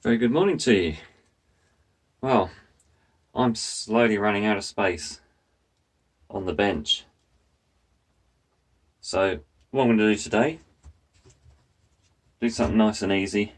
Very good morning to you. Well, I'm slowly running out of space on the bench. So what I'm going to do today, do something nice and easy.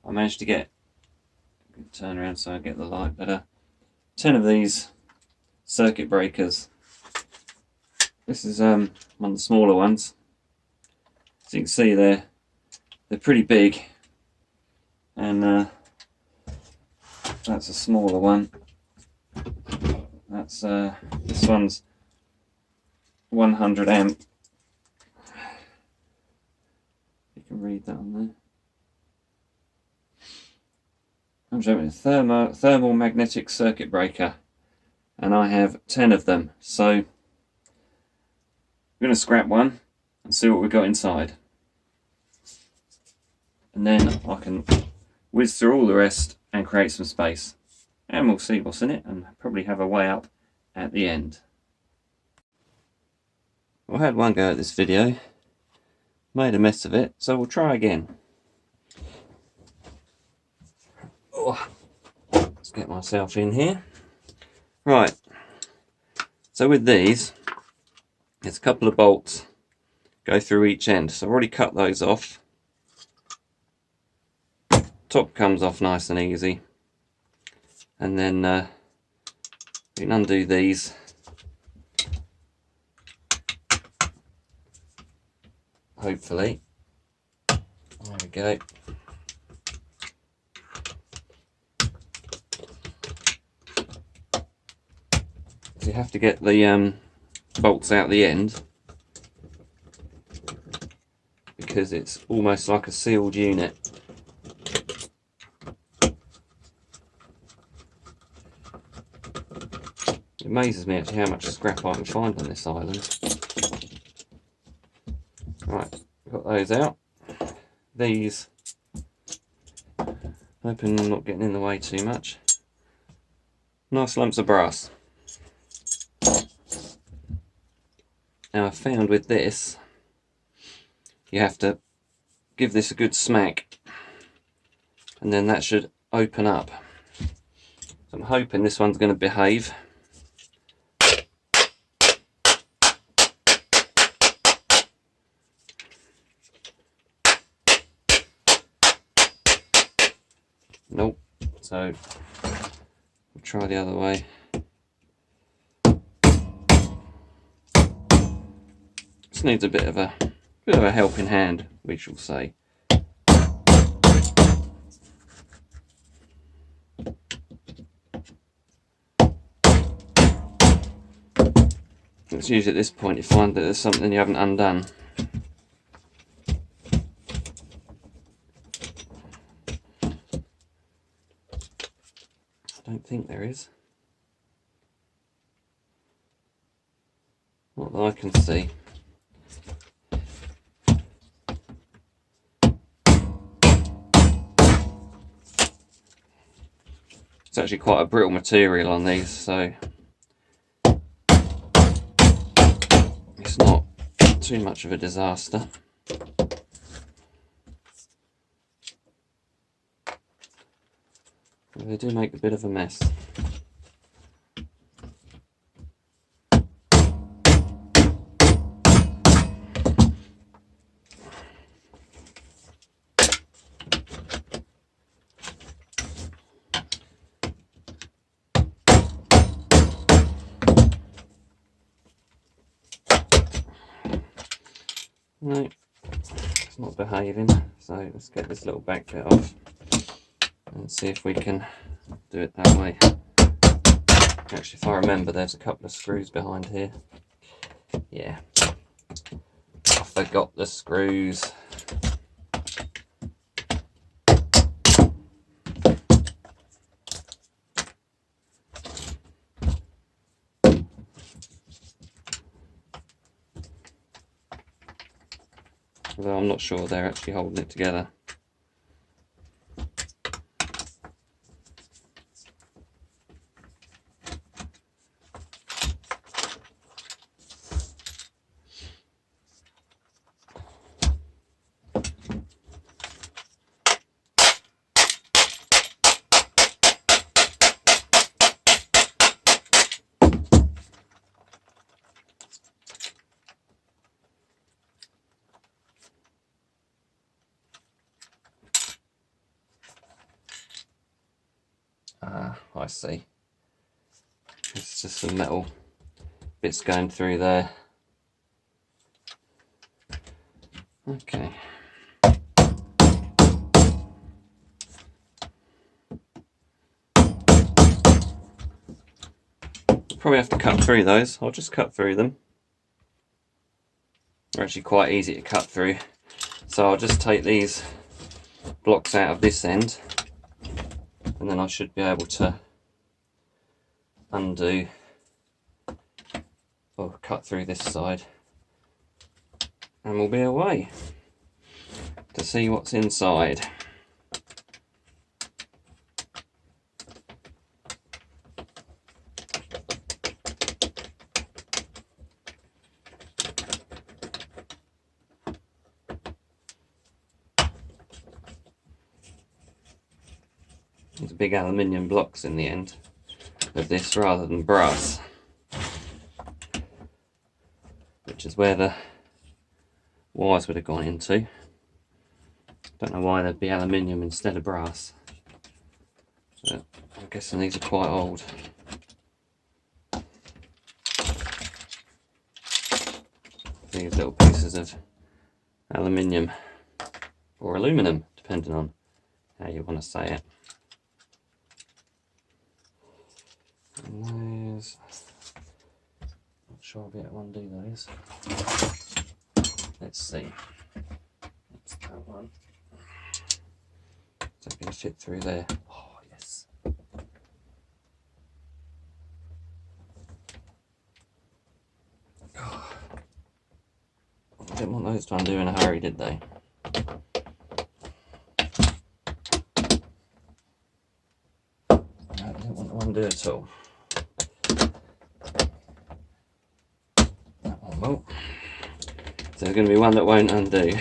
I managed to get, turn around so I get the light better, 10 of these circuit breakers. This is one of the smaller ones. As you can see they're pretty big, and that's a smaller one. That's this one's 100 amp. You can read that on there. I'm showing a thermal magnetic circuit breaker, and I have 10 of them. So I'm going to scrap one and see what we've got inside, and then I can whiz through all the rest and create some space, and we'll see what's in it and probably have a way up at the end. I had one go at this video, made a mess of it, so we'll try again. Oh, let's get myself in here. Right, so with these, there's a couple of bolts go through each end, so I've already cut those off. Top comes off nice and easy, and then you can undo these. Hopefully, there we go. So you have to get the bolts out the end, because it's almost like a sealed unit. It amazes me actually how much scrap I can find on this island. Right, got those out. These, hoping I'm not getting in the way too much. Nice lumps of brass. Now I found with this, you have to give this a good smack, and then that should open up. So I'm hoping this one's going to behave. Nope. So we'll try the other way. This needs a bit of a helping hand, we shall say. It's usually at this point you find that there's something you haven't undone. I don't think there is. Not that I can see. It's actually quite a brittle material on these, so it's not too much of a disaster. But they do make a bit of a mess. No, it's not behaving, so let's get this little back bit off and see if we can do it that way. Actually, if I remember, there's a couple of screws behind here. Yeah, I forgot the screws. Although I'm not sure they're actually holding it together. I see. It's just some metal bits going through there. Okay. Probably have to cut through those. I'll just cut through them. They're actually quite easy to cut through. So I'll just take these blocks out of this end, and then I should be able to undo or cut through this side, and we'll be away to see what's inside. There's big aluminium blocks in the end of this rather than brass, which is where the wires would have gone into. Don't know why there'd be aluminium instead of brass, but I'm guessing these are quite old. These little pieces of aluminium or aluminum, depending on how you want to say it. And those, not sure I'll be able to undo those. Let's see. That's that one. So I can fit through there. Oh, yes. Oh. I didn't want those to undo in a hurry, did they? No, I didn't want to undo at all. That one will. So there's going to be one that won't undo.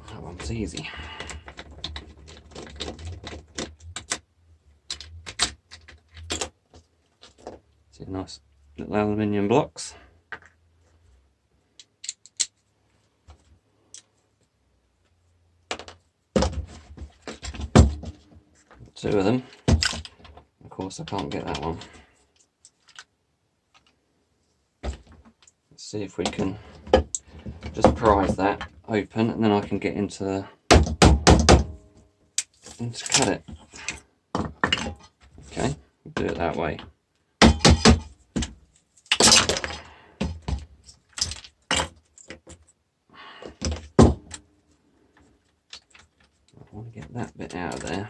That one's easy. See, nice little aluminium blocks. Two of them. Of course, I can't get that one. Let's see if we can just prise that open, and then I can get into and just cut it. Okay, we'll do it that way. I want to get that bit out of there.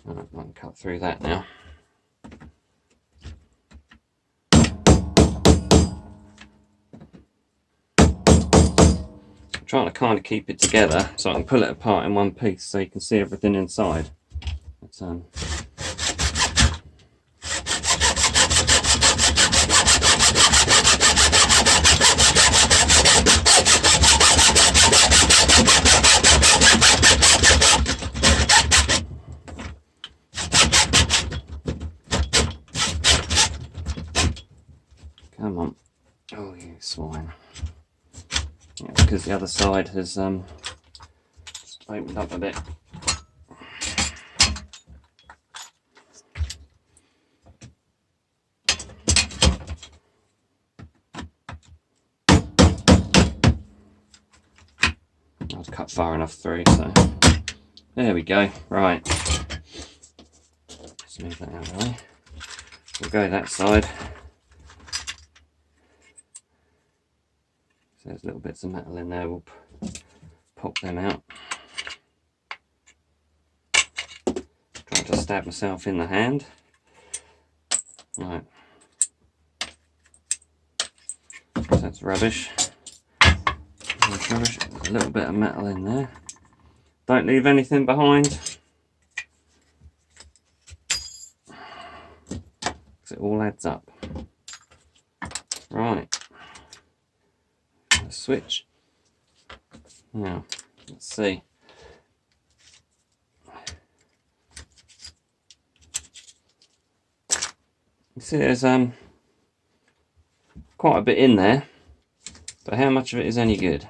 I can cut through that now. I'm trying to kind of keep it together so I can pull it apart in one piece so you can see everything inside. But, come on. Oh, you swine. Yeah, because the other side has just opened up a bit. I've cut far enough through, so there we go. Right. Just move that out of the way. We'll go that side. So there's little bits of metal in there, we'll pop them out. Trying to stab myself in the hand. Right. That's rubbish. That's rubbish. There's a little bit of metal in there. Don't leave anything behind. because it all adds up. Right, switch. Now, let's see. You see there's quite a bit in there, but how much of it is any good?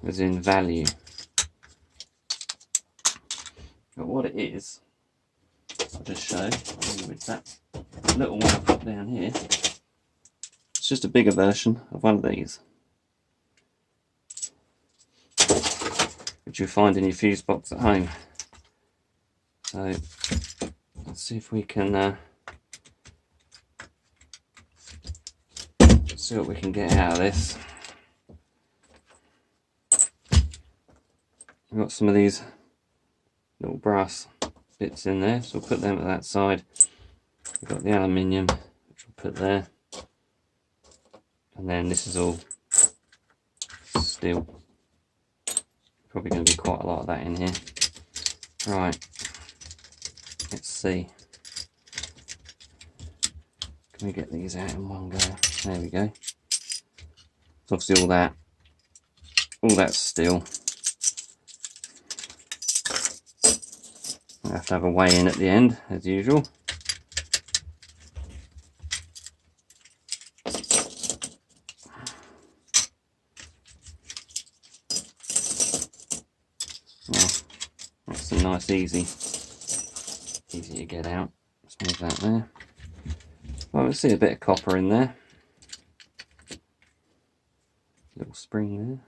As in value. But what it is, I'll just show you with that little one I've got down here. It's just a bigger version of one of these, which you'll find in your fuse box at home. So let's see if we can see what we can get out of this. We've got some of these little brass bits in there, so we'll put them at that side. We've got the aluminium, which we'll put there, and then this is all steel. Probably going to be quite a lot of that in here. Right, let's see. Can we get these out in one go? There we go. So obviously all that's steel. I have to have a weigh in at the end, as usual. Well, that's a nice easy to get out. Let's move that there. Well, we'll see a bit of copper in there. Little spring there.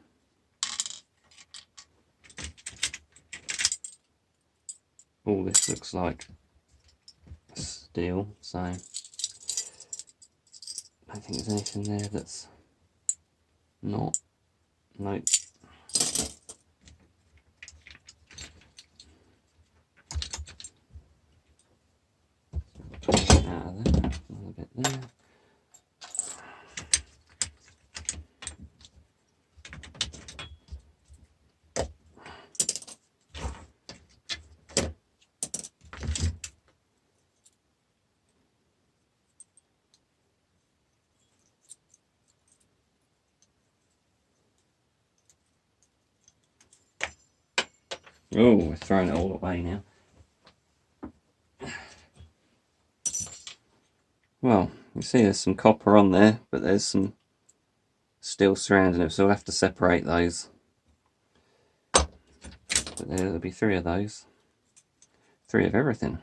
All this looks like steel, so I don't think there's anything there that's not. Nope. Out of there, another bit there. Oh, we're throwing it all away now. Well, you see there's some copper on there, but there's some steel surrounding it, so we'll have to separate those. But there'll be 3 of those. 3 of everything.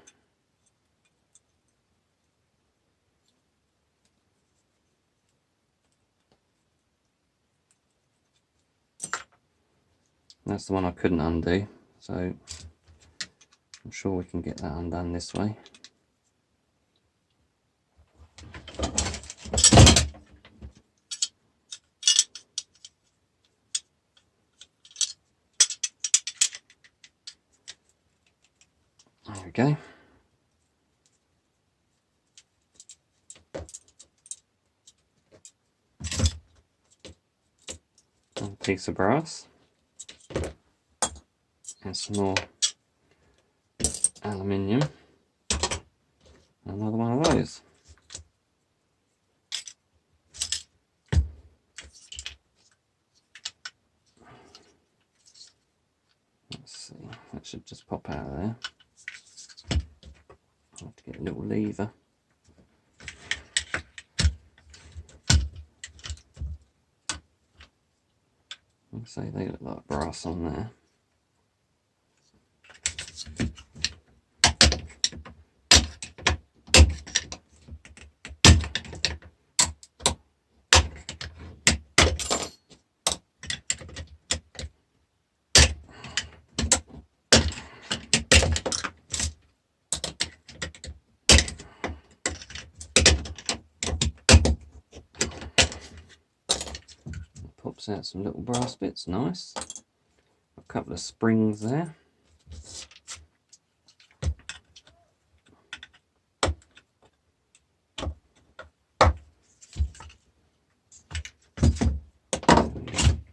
That's the one I couldn't undo, so I'm sure we can get that undone this way. There we go. A piece of brass. And some more aluminium. Another one of those. Let's see, that should just pop out of there. I'll have to get a little lever. I'll say they look like brass on there. Pops out some little brass bits, nice. A couple of springs there.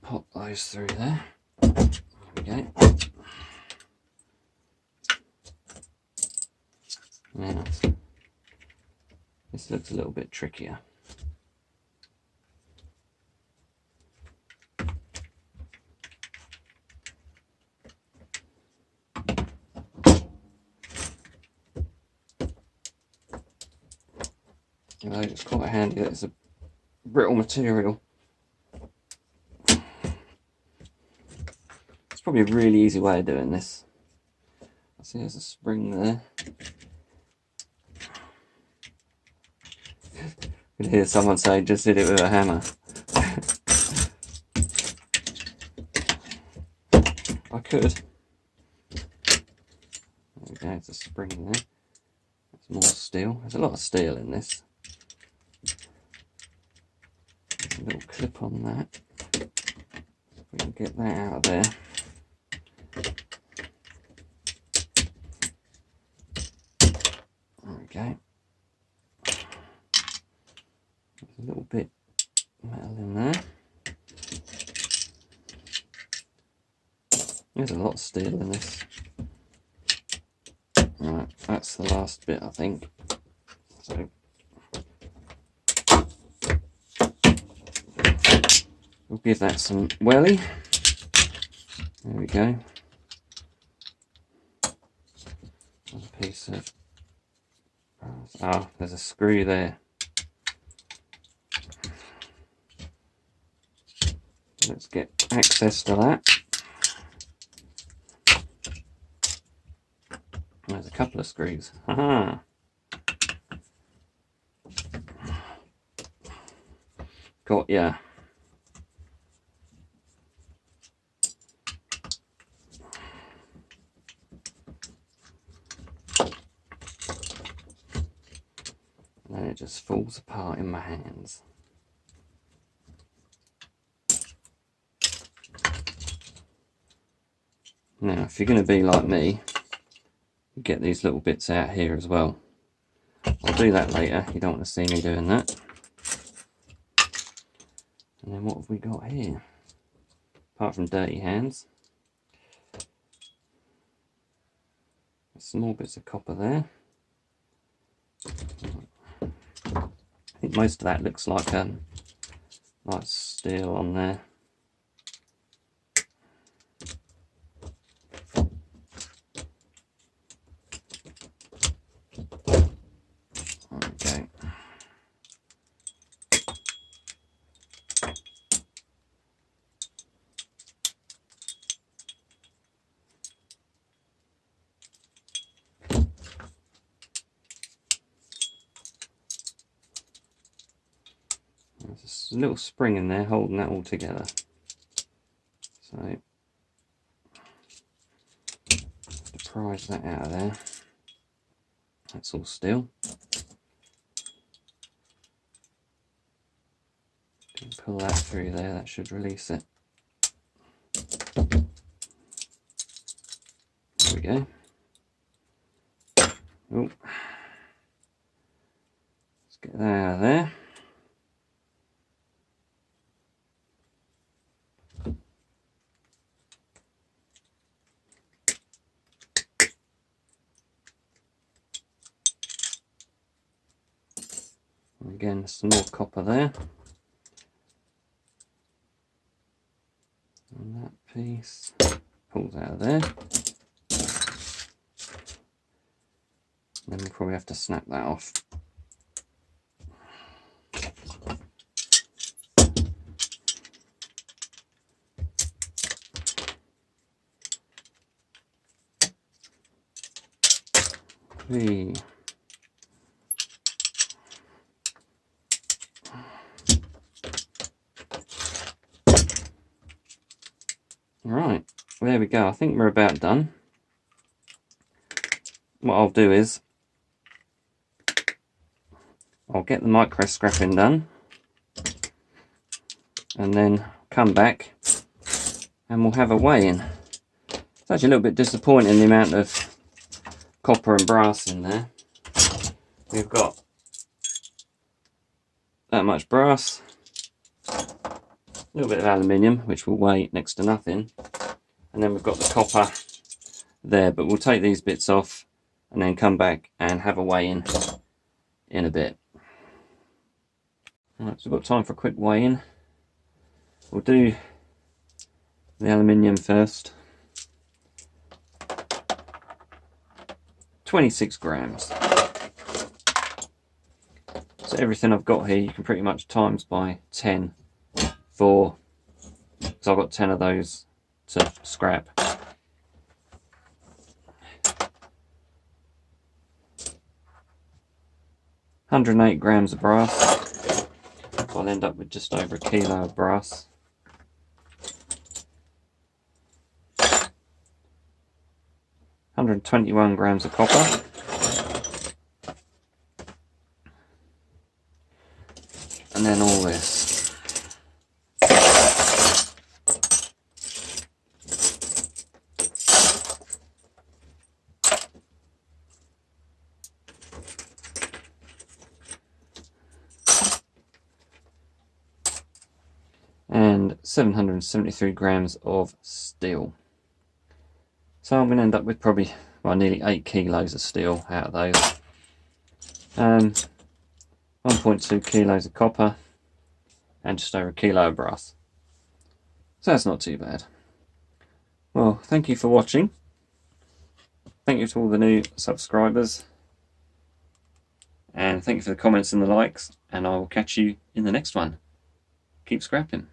Pop those through there. There we go. This looks a little bit trickier. Although it's quite handy that it's a brittle material. It's probably a really easy way of doing this. I see there's a spring there. You can hear someone say, just hit it with a hammer. I could. There we go, there's a spring there. There's more steel. There's a lot of steel in this. There's a little clip on that. We can get that out of there. There we go. There's a little bit metal in there. There's a lot of steel in this. Right, that's the last bit, I think. So we'll give that some welly. There we go. There's a piece of... Ah, there's a screw there. Let's get access to that. There's a couple of screws. Aha! Got ya. And then it just falls apart in my hands. Now, if you're going to be like me, you get these little bits out here as well. I'll do that later. You don't want to see me doing that. And then what have we got here? Apart from dirty hands. Small bits of copper there. I think most of that looks like steel on there. Okay. There's a little spring in there holding that all together. So to prise that out of there. That's all steel. Can pull that through there, that should release it. There we go. Oh. Let's get that out of there. Again, some more copper there. And that piece pulls out of there. Then we'll probably have to snap that off. Hey. Right, there we go. I think we're about done. What I'll do is I'll get the micro scrapping done and then come back and we'll have a weigh-in. It's actually a little bit disappointing the amount of copper and brass in there. We've got that much brass, a little bit of aluminium, which will weigh next to nothing, and then we've got the copper there, but we'll take these bits off and then come back and have a weigh-in a bit. Right, so we've got time for a quick weigh-in. We'll do the aluminium first. 26 grams. So everything I've got here you can pretty much times by 10 for, because I've got 10 of those to scrap. £108 grams of brass. I'll end up with just over a kilo of brass. £121 grams of copper. And then all this. And 773 grams of steel. So I'm going to end up with probably, well, nearly 8 kilos of steel out of those. 1.2 kilos of copper and just over a kilo of brass. So that's not too bad. Well, thank you for watching. Thank you to all the new subscribers. And thank you for the comments and the likes. And I will catch you in the next one. Keep scrapping.